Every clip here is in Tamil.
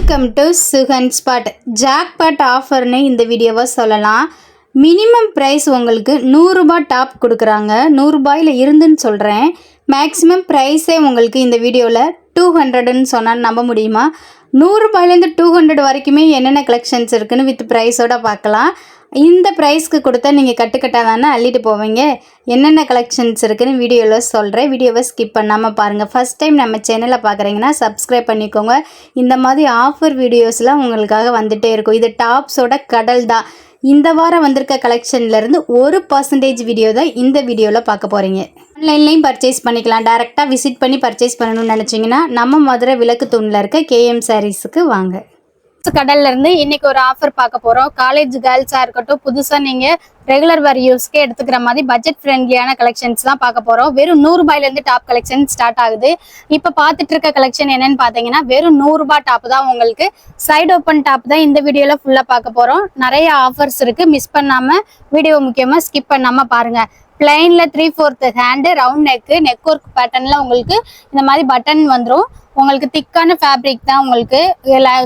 Welcome to Sugan spot. Jackpot ஆஃபர்னு இந்த வீடியோவை சொல்லலாம். மினிமம் ப்ரைஸ் உங்களுக்கு 100 ரூபாய் டாப் கொடுக்குறாங்க. 100 ரூபாயில் இருந்துன்னு சொல்கிறேன். மேக்ஸிமம் ப்ரைஸே உங்களுக்கு இந்த வீடியோவில் 200ன்னு சொன்னால் நம்ப முடியுமா? 100 ரூபாயிலேருந்து 200 வரைக்குமே என்னென்ன கலெக்ஷன்ஸ் இருக்குதுன்னு வித் ப்ரைஸோடு பார்க்கலாம். இந்த ப்ரைஸ்க்கு கொடுத்தா நீங்கள் கட்டுக்கட்டாக தானே அள்ளிட்டு போவீங்க. என்னென்ன கலெக்ஷன்ஸ் இருக்குதுன்னு வீடியோவில் சொல்கிறேன். வீடியோவை ஸ்கிப் பண்ணாமல் பாருங்கள். ஃபஸ்ட் டைம் நம்ம சேனலை பார்க்குறீங்கன்னா சப்ஸ்கிரைப் பண்ணிக்கோங்க. இந்த மாதிரி ஆஃபர் வீடியோஸ்லாம் உங்களுக்காக வந்துகிட்டே இருக்கும். இது டாப்ஸோட கடல் தான். இந்த வாரம் வந்திருக்க கலெக்ஷன்லேருந்து 1% வீடியோ தான் இந்த வீடியோவில் பார்க்க போகிறீங்க. ஆன்லைன்லேயும் பர்ச்சேஸ் பண்ணிக்கலாம். டேரெக்டாக விசிட் பண்ணி பர்ச்சேஸ் பண்ணணும்னு நினச்சிங்கன்னா நம்ம மதுரை விளக்கு தூணில் இருக்க KM சாரீஸுக்கு வாங்க. கடல்ல இருந்து இன்னைக்கு ஒரு ஆஃபர் பார்க்க போறோம். காலேஜ் கேர்ள்ஸா இருக்கட்டும், புதுசா நீங்க ரெகுலர் வேர் யூஸ்க்கே எடுத்துக்கிற மாதிரி பட்ஜெட் ஃப்ரெண்ட்லியான கலெக்ஷன்ஸ் தான் பார்க்க போறோம். வெறும் 100 ரூபாயில இருந்து டாப் கலெக்ஷன் ஸ்டார்ட் ஆகுது. இப்ப பாத்துட்டு இருக்க கலெக்ஷன் என்னன்னு பாத்தீங்கன்னா வெறும் 100 ரூபாய் டாப் தான். உங்களுக்கு சைடு ஓப்பன் டாப் தான் இந்த வீடியோல ஃபுல்லா பார்க்க போறோம். நிறைய ஆஃபர்ஸ் இருக்கு. மிஸ் பண்ணாம வீடியோ முக்கியமா ஸ்கிப் பண்ணாம பாருங்க. பிளைன்ல 3/4 ஹேண்டு, ரவுண்ட் நெக் ஒர்க் பேட்டர்ன்ல உங்களுக்கு இந்த மாதிரி பட்டன் வந்துடும். உங்களுக்கு திக்கான ஃபேப்ரிக் தான். உங்களுக்கு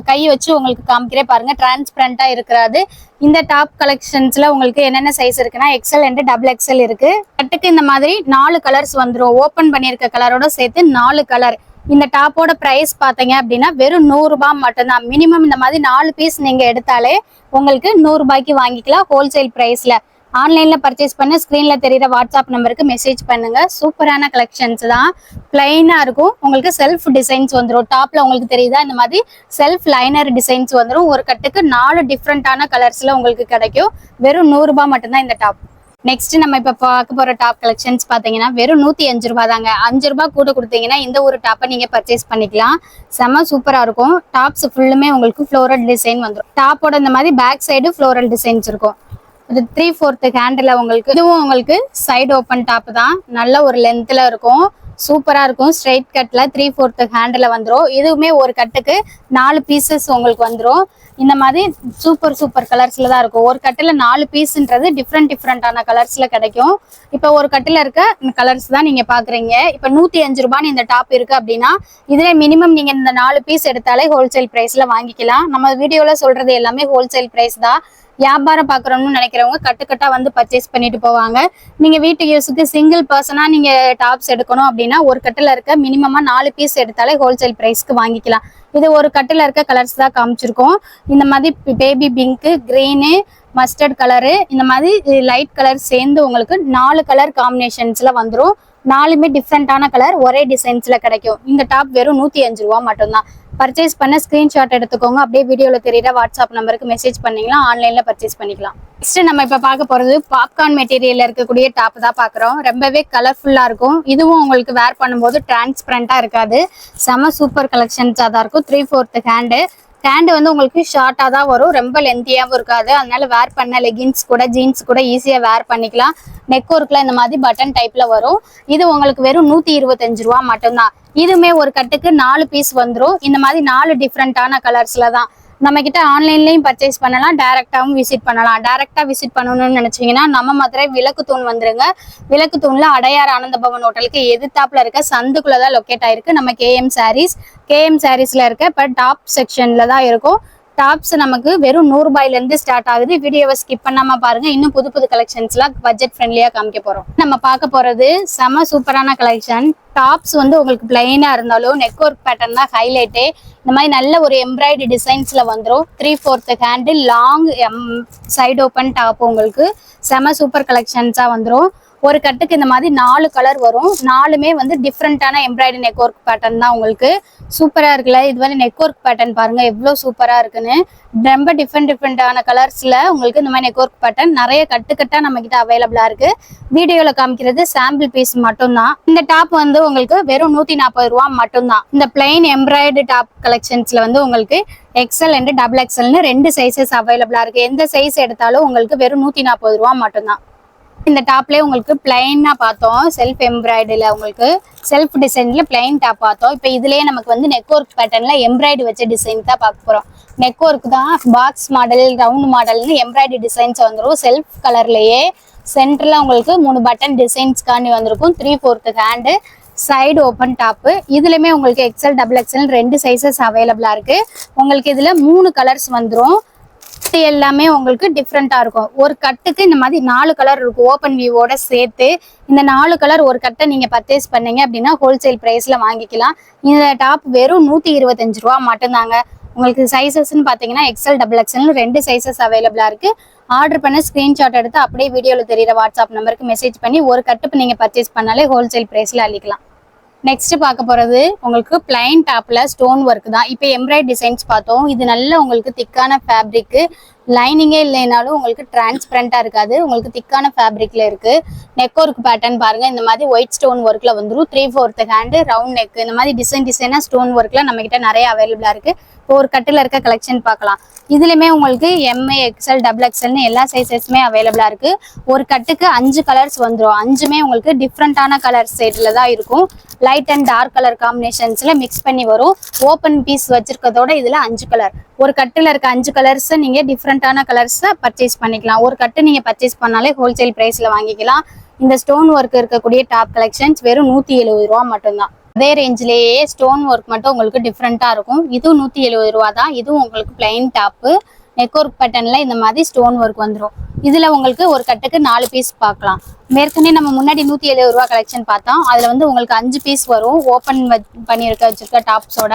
கை வச்சு உங்களுக்கு காமிக்கிறே பாருங்க. டிரான்ஸ்பரண்டா இருக்கிறது. இந்த டாப் கலெக்ஷன்ஸ்ல உங்களுக்கு என்னென்ன சைஸ் இருக்குன்னா XL அண்ட் XXL இருக்கு. கட்டுக்கு இந்த மாதிரி 4 கலர்ஸ் வந்துடும். ஓப்பன் பண்ணியிருக்க கலரோட சேர்த்து 4 கலர். இந்த டாப்போட பிரைஸ் பார்த்தீங்க அப்படின்னா வெறும் 100 ரூபாய் மட்டும்தான். மினிமம் இந்த மாதிரி 4 பீஸ் நீங்க எடுத்தாலே உங்களுக்கு 100 ரூபாய்க்கு வாங்கிக்கலாம் ஹோல்சேல் பிரைஸ்ல. ஆன்லைன்ல பர்ச்சேஸ் பண்ண ஸ்கிரீன்ல தெரியுற வாட்ஸ்அப் நம்பருக்கு மெசேஜ் பண்ணுங்க. சூப்பரான கலெக்ஷன்ஸ் தான். பிளைனா இருக்கும். உங்களுக்கு செல்ஃப் டிசைன்ஸ் வந்துடும். டாப்ல உங்களுக்கு தெரியுதா இந்த மாதிரி செல்ஃப் லைனர் டிசைன்ஸ் வந்துடும். ஒரு கட்டுக்கு 4 டிஃப்ரெண்டான கலர்ஸ்ல உங்களுக்கு கிடைக்கும். வெறும் 100 ரூபாய் மட்டும்தான் இந்த டாப். நெக்ஸ்ட் நம்ம இப்ப பார்க்க போற டாப் கலெக்ஷன்ஸ் பாத்தீங்கன்னா வெறும் 105 ரூபாய் தாங்க. 5 ரூபாய் கூட கொடுத்தீங்கன்னா இந்த ஒரு டாப்பை நீங்க பர்ச்சேஸ் பண்ணிக்கலாம். செம சூப்பரா இருக்கும். டாப்ஸ் ஃபுல்லுமே உங்களுக்கு ஃப்ளோரல் டிசைன் வந்துடும். டாப்போட இந்த மாதிரி பேக் சைடு ஃப்ளோரல் டிசைன்ஸ் இருக்கும். இது 3/4 ஹேண்டில் உங்களுக்கு. இதுவும் உங்களுக்கு சைடு ஓப்பன் டாப் தான். நல்ல ஒரு லென்த்ல இருக்கும். சூப்பரா இருக்கும். ஸ்ட்ரைட் கட்ல 3/4 ஹேண்டில் வந்துடும். இதுவுமே ஒரு கட்டுக்கு 4 பீசஸ் உங்களுக்கு வந்துடும். இந்த மாதிரி சூப்பர் கலர்ஸ்ல தான் இருக்கும். ஒரு கட்டுல 4 பீஸ்ன்றது டிஃப்ரெண்டான கலர்ஸ்ல கிடைக்கும். இப்ப ஒரு கட்டுல இருக்க கலர்ஸ் தான் நீங்க பாக்குறீங்க. இப்ப 105 ரூபான்னு இந்த டாப் இருக்கு அப்படின்னா இதுல மினிமம் நீங்க இந்த 4 பீஸ் எடுத்தாலே ஹோல்சேல் பிரைஸ்ல வாங்கிக்கலாம். நம்ம வீடியோல சொல்றது எல்லாமே ஹோல்சேல் பிரைஸ் தான். வியாபாரம் பாக்குறோம்னு நினைக்கிறவங்க கட்டுக்கட்டா வந்து பர்ச்சேஸ் பண்ணிட்டு போவாங்க. நீங்க வீட்டு யூஸுக்கு சிங்கிள் பர்சனா நீங்க டாப்ஸ் எடுக்கணும் அப்படின்னா ஒரு கட்டுல இருக்க மினிமமா 4 பீஸ் எடுத்தாலே ஹோல்சேல் பிரைஸ்க்கு வாங்கிக்கலாம். இது ஒரு கட்டுல இருக்க கலர்ஸ் தான் காமிச்சிருக்கோம். இந்த மாதிரி baby pink, green, mustard colour, இந்த மாதிரி லைட் கலர் சேர்ந்து உங்களுக்கு 4 கலர் காம்பினேஷன்ஸ்ல வந்துடும். 4மே டிஃப்ரெண்டான கலர் ஒரே டிசைன்ஸ்ல கிடைக்கும். இந்த டாப் வெறும் 105 ரூபாய் மட்டும்தான். பர்ச்சேஸ் பண்ண ஸ்கிரீன்ஷாட் எடுத்துக்கோங்க. அப்படியே வீடியோல தெரியுற வாட்ஸ்அப் நம்பருக்கு மெசேஜ் பண்ணீங்களா ஆன்லைன்ல பர்ச்சேஸ் பண்ணிக்கலாம். நெக்ஸ்ட் நம்ம இப்ப பார்க்க போறது பாப்கார்ன் மெட்டீரியல்ல இருக்கக்கூடிய டாப் தான் பாக்குறோம். ரொம்பவே கலர்ஃபுல்லா இருக்கும். இதுவும் உங்களுக்கு வேர் பண்ணும்போது டிரான்ஸ்பரண்டா இருக்காது. செம சூப்பர் கலெக்ஷன்ஸா தான் இருக்கும். 3/4 ஹேண்டு வந்து உங்களுக்கு ஷார்ட்டா தான் வரும். ரொம்ப லென்த்தியாவும் இருக்காது. அதனால வேர் பண்ண லெகின்ஸ் கூட ஜீன்ஸ் கூட ஈஸியா வேர் பண்ணிக்கலாம். நெக் ஒர்க்ல இந்த மாதிரி பட்டன் டைப்ல வரும். இது உங்களுக்கு வெறும் 125 ரூபாய் மட்டும்தான். இதுவுமே ஒரு கட்டுக்கு 4 பீஸ் வந்துடும். இந்த மாதிரி 4 டிஃப்ரெண்டான கலர்ஸ்ல தான். நம்ம கிட்ட ஆன்லைன்லயும் பர்ச்சேஸ் பண்ணலாம். டைரக்டாவும் விசிட் பண்ணலாம். டைரக்டா விசிட் பண்ணணும்னு நினைச்சீங்கன்னா நம்ம மதுரை விளக்கு தூண் வந்துருங்க. விளக்கு தூண்ல அடையார் ஆனந்த பவன் ஹோட்டலுக்கு எதிர்த்தாப்புல இருக்க சந்துக்குள்ளதான் லொக்கேட் ஆயிருக்கு நம்ம KM சாரீஸ்ல இருக்க. இப்ப டாப் செக்ஷன்ல தான் இருக்கும். டாப்ஸ் நமக்கு வெறும் 100 ரூபாயில இருந்து ஸ்டார்ட் ஆகுது. வீடியோவை ஸ்கிப் பண்ணாம பாருங்க. இன்னும் புது கலெக்ஷன்ஸ்லாம் பட்ஜெட் ஃப்ரெண்ட்லியா காமிக்க போறோம். நம்ம பார்க்க போறது செம சூப்பரான கலெக்ஷன். டாப்ஸ் வந்து உங்களுக்கு பிளைனா இருந்தாலும் நெக் ஒர்க் பேட்டர்ன் தான் ஹைலைட்டே. இந்த மாதிரி நல்ல ஒரு எம்ப்ராய்டரி டிசைன்ஸ்ல வந்துடும். 3/4 hand, long side open top உங்களுக்கு செம சூப்பர் கலெக்ஷன்ஸா வந்துடும். ஒரு கட்டுக்கு இந்த மாதிரி 4 கலர் வரும். 4மே வந்து டிஃப்ரெண்டான எம்ப்ராய்டரி நெக் ஒர்க் பேட்டர்ன் தான் உங்களுக்கு. சூப்பரா இருக்குல்ல. இது வந்து நெக் ஒர்க் பேட்டர்ன் பாருங்க எவ்வளவு சூப்பரா இருக்குன்னு. ரொம்ப டிஃப்ரெண்டான கலர்ஸ்ல உங்களுக்கு இந்த மாதிரி நெக் ஒர்க் பேட்டர்ன் நிறைய கட்டுக்கட்டா நம்ம கிட்ட அவைலபிளா இருக்கு. வீடியோல காமிக்கிறது சாம்பிள் பீஸ் மட்டும்தான். இந்த டாப் வந்து உங்களுக்கு வெறும் 140 ரூபாய் மட்டும்தான். இந்த பிளைன் எம்ப்ராய்டரி டாப் கலெக்ஷன்ஸ்ல வந்து உங்களுக்கு XL அண்ட் XXLன்னு 2 சைசஸ் அவைலபிளா இருக்கு. எந்த சைஸ் எடுத்தாலும் உங்களுக்கு வெறும் 140 ரூபாய் மட்டும்தான். இந்த டாப்லேயே உங்களுக்கு பிளைனா பார்த்தோம். செல்ஃப் எம்ப்ராய்டரியில் உங்களுக்கு செல்ஃப் டிசைன்ல பிளைன் டாப் பார்த்தோம். இப்போ இதுலேயே நமக்கு வந்து நெக் ஒர்க் பேட்டர்ன்ல எம்ப்ராய்டரி வச்ச டிசைன் தான் பார்க்க போகிறோம். நெக் ஒர்க் தான் பாக்ஸ் மாடல், ரவுண்ட் மாடல்னு எம்ப்ராய்டரி டிசைன்ஸ் வந்துடும். செல்ஃப் கலர்லேயே சென்டரில் உங்களுக்கு 3 பட்டன் டிசைன்ஸ்காண்டி வந்திருக்கும். 3/4 ஹேண்டு, சைடு ஓப்பன் டாப்பு. இதுலயுமே உங்களுக்கு எக்ஸல் டபுள் எக்ஸல் 2 சைஸஸ் அவைலபிளா இருக்கு. உங்களுக்கு இதுல 3 கலர்ஸ் வந்துடும். எல்லாமே உங்களுக்கு டிஃப்ரெண்டா இருக்கும். ஒரு கட்டுக்கு இந்த மாதிரி 4 கலர் இருக்கும். ஓப்பன் வியூவோட சேர்த்து இந்த 4 கலர் ஒரு கட்டை நீங்க பர்ச்சேஸ் பண்ணீங்க அப்படின்னா ஹோல்சேல் பிரைஸ்ல வாங்கிக்கலாம். இந்த டாப் வெறும் 125 ரூபா மட்டும்தாங்க. உங்களுக்கு சைசஸ்ன்னு பாத்தீங்கன்னா எக்ஸல் டபுள் எக்ஸல் 2 சைசஸ் அவைலபிளா இருக்கு. ஆர்டர் பண்ண ஸ்கிரீன்ஷாட் எடுத்து அப்படியே வீடியோல தெரியுற வாட்ஸ்அப் நம்பருக்கு மெசேஜ் பண்ணி ஒரு கட்டுப்பு நீங்க பர்ச்சேஸ் பண்ணாலே ஹோல்சேல் பிரைஸ்ல அள்ளிக்கலாம். நெக்ஸ்ட் பார்க்க போறது உங்களுக்கு பிளைன் டாப்ல ஸ்டோன் ஒர்க் தான். இப்போ எம்ப்ராய்டரி டிசைன்ஸ் பார்த்தோம். இது நல்ல உங்களுக்கு திக்கான ஃபேப்ரிக், லைனிங்கே இல்லைனாலும் உங்களுக்கு டிரான்ஸ்பரண்டா இருக்காது. உங்களுக்கு திக்கான ஃபேப்ரிக்ல இருக்கு. நெக் ஒர்க் பேட்டர்ன் பாருங்க. இந்த மாதிரி ஒயிட் ஸ்டோன் ஒர்க்ல வந்துடும். 3/4 ஹேண்ட், ரவுண்ட் நெக், இந்த மாதிரி டிசைனா ஸ்டோன் ஒர்க்ல நம்ம கிட்ட நிறைய அவைலபிளா இருக்கு. இப்போ ஒரு கட்டில் இருக்க கலெக்ஷன் பார்க்கலாம். இதுலயுமே உங்களுக்கு எம்ஏ எக்ஸ்எல் டபுள் எக்ஸ்எல்னு எல்லா சைஸஸுமே அவைலபிளா இருக்கு. ஒரு கட்டுக்கு 5 கலர்ஸ் வந்துடும். 5மே உங்களுக்கு டிஃப்ரெண்டான கலர் ஷேட்ல தான் இருக்கும். லைட் அண்ட் டார்க் கலர் காம்பினேஷன்ஸ்ல மிக்ஸ் பண்ணி வரும். ஓப்பன் பீஸ் வச்சிருக்கதோட இதுல 5 கலர். ஒரு கட்டுல இருக்க 5 கலர்ஸ் நீங்க டிஃப்ரெண்டான கலர்ஸ் பர்ச்சேஸ் பண்ணிக்கலாம். ஒரு கட்டு நீங்க பர்ச்சேஸ் பண்ணாலே ஹோல்சேல் பிரைஸ்ல வாங்கிக்கலாம். இந்த ஸ்டோன் ஒர்க் இருக்கக்கூடிய டாப் கலெக்ஷன்ஸ் வெறும் 170 ரூபா மட்டும்தான். அதே ரேஞ்சிலேயே ஸ்டோன் ஒர்க் மட்டும் உங்களுக்கு டிஃப்ரெண்டா இருக்கும். இதுவும் 170 ரூபா தான். இதுவும் உங்களுக்கு பிளைன் டாப்பு. நெக் ஒர்க் பேட்டர்ன்ல இந்த மாதிரி ஸ்டோன் ஒர்க் வந்துடும். இதுல உங்களுக்கு ஒரு கட்டுக்கு 4 பீஸ் பார்க்கலாம். ஏற்கனவே நம்ம முன்னாடி 170 ரூபா கலெக்ஷன் பார்த்தோம். அதுல வந்து உங்களுக்கு 5 பீஸ் வரும். ஓப்பன் பண்ணி வச்சிருக்க டாப்ஸோட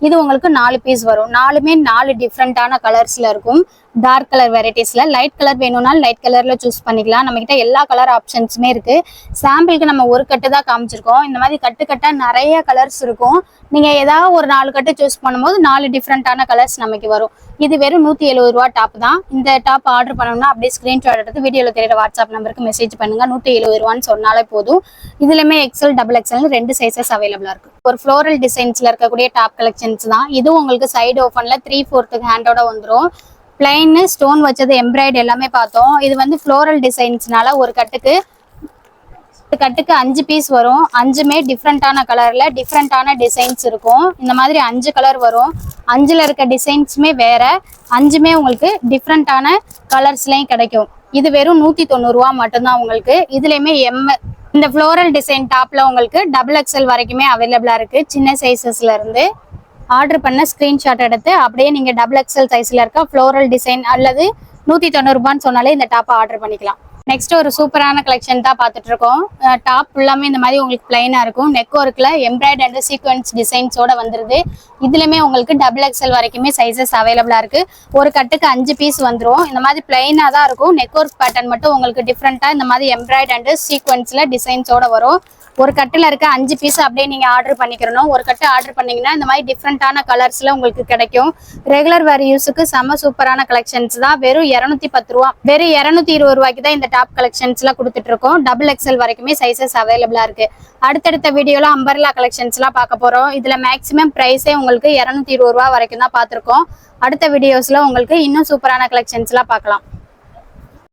இது உங்களுக்கு 4 பீஸ் வரும். 4மே 4 டிஃப்ரெண்டான கலர்ஸ்ல இருக்கும். டார்க் கலர் வெரைட்டிஸ்ல லைட் கலர் வேணும்னாலும் லைட் கலர்ல சூஸ் பண்ணிக்கலாம். நம்ம கிட்ட எல்லா கலர் ஆப்ஷன்ஸுமே இருக்கு. சாம்பிளுக்கு நம்ம ஒரு கட்டு தான் காமிச்சிருக்கோம். இந்த மாதிரி கட்டா நிறைய கலர்ஸ் இருக்கும். நீங்க ஏதாவது ஒரு 4 கட்டு சூஸ் பண்ணும்போது 4 டிஃப்ரெண்டான கலர்ஸ் நமக்கு வரும். இது வெறும் 170 ரூபா டாப் தான். இந்த டாப் ஆர்டர் பண்ணணும்னா அப்படியே ஸ்கிரீன்ஷாட் எடுத்து வீடியோல தெரியுற வாட்ஸ்அப் நம்பருக்கு மெசேஜ் பண்ணுங்க. 170 ரூபான்னு சொன்னாலே போதும். இதுலயுமே எக்ஸல் டபுள் எக்ஸல் 2 சைஸஸ் அவைலபிளா இருக்கு. ஒரு ஃப்ளோரல் டிசைன்ஸ்ல இருக்கக்கூடிய டாப் கலெக்ஷன்ஸ் தான். இதுவும் உங்களுக்கு சைடு ஓப்பன்ல 3/4 ஹேண்டோட வந்துடும். பிளைன் ஸ்டோன் வச்சது எம்ப்ராய்டரி எல்லாமே பார்த்தோம். இது வந்து ஃப்ளோரல் டிசைன்ஸ்னால ஒரு கட்டுக்கு 5 பீஸ் வரும். 5மே டிஃப்ரெண்டான கலர்ல டிஃப்ரெண்டான டிசைன்ஸ் இருக்கும். இந்த மாதிரி 5 கலர் வரும். 5ல இருக்க டிசைன்ஸுமே வேற. 5மே உங்களுக்கு டிஃப்ரெண்டான கலர்ஸ்லயும் கிடைக்கும். இது வெறும் 190 ரூபா மட்டும்தான் உங்களுக்கு. இதுலயுமே இந்த ஃப்ளோரல் டிசைன் டாப்ல உங்களுக்கு டபுள் எக்ஸல் வரைக்குமே அவைலபிளா இருக்கு. சின்ன சைசஸ்ல இருந்து ஆர்டர் பண்ண ஸ்கிரீன்ஷாட் எடுத்து அப்படியே நீங்க டபுள் எக்ஸல் சைஸ்ல இருக்க ஃப்ளோரல் டிசைன் அல்லது 190 ரூபான்னு சொன்னாலே இந்த டாப்பை ஆர்டர் பண்ணிக்கலாம். நெக்ஸ்ட் ஒரு சூப்பரான கலெக்ஷன் தான் பார்த்துட்டு இருக்கோம். டாப் ஃபுல்லாமே இந்த மாதிரி உங்களுக்கு பிளைனா இருக்கும். நெக் ஒர்க்ல எம்ப்ராய்டரி அண்ட் சீக்வன்ஸ் டிசைன்ஸோட வந்துருது. இதுலயுமே உங்களுக்கு டபுள் எக்ஸல் வரைக்குமே சைசஸ் அவைலபிளா இருக்கு. ஒரு கட்டுக்கு 5 பீஸ் வந்துடும். இந்த மாதிரி பிளைனா தான் இருக்கும். நெக் ஒர்க் பேட்டர்ன் மட்டும் உங்களுக்கு டிஃப்ரெண்டா இந்த மாதிரி எம்ப்ராய்டரி அண்ட் சீக்வன்ஸ்ல டிசைன்ஸோட வரும். ஒரு கட்டுல இருக்க 5 பீஸ் அப்படியே நீங்க ஆர்டர் பண்ணிக்கிறணும். ஒரு கட்டு ஆர்டர் பண்ணீங்கன்னா இந்த மாதிரி டிஃப்ரெண்டான கலர்ஸ்ல உங்களுக்கு கிடைக்கும். ரெகுலர் வேர் யூஸுக்கு செம சூப்பரான கலெக்ஷன்ஸ் தான். வெறும் 210 ரூபா, வெறும் 220 ரூபாய்க்கு தான் இந்த டாப் கலெக்ஷன்ஸ்லாம் கொடுத்துட்டு இருக்கோம். டபுள் எக்ஸல் வரைக்குமே சைசஸ் அவைலபிளா இருக்கு. அடுத்தடுத்த வீடியோல அம்பர்லா கலெக்ஷன்ஸ்லாம் பார்க்க போறோம். இதுல மேக்ஸிமம் பிரைஸே உங்களுக்கு 220 ரூபா வரைக்கும் தான் பார்த்துருக்கோம். அடுத்த வீடியோஸ்ல உங்களுக்கு இன்னும் சூப்பரான கலெக்ஷன்ஸ்லாம் பார்க்கலாம்.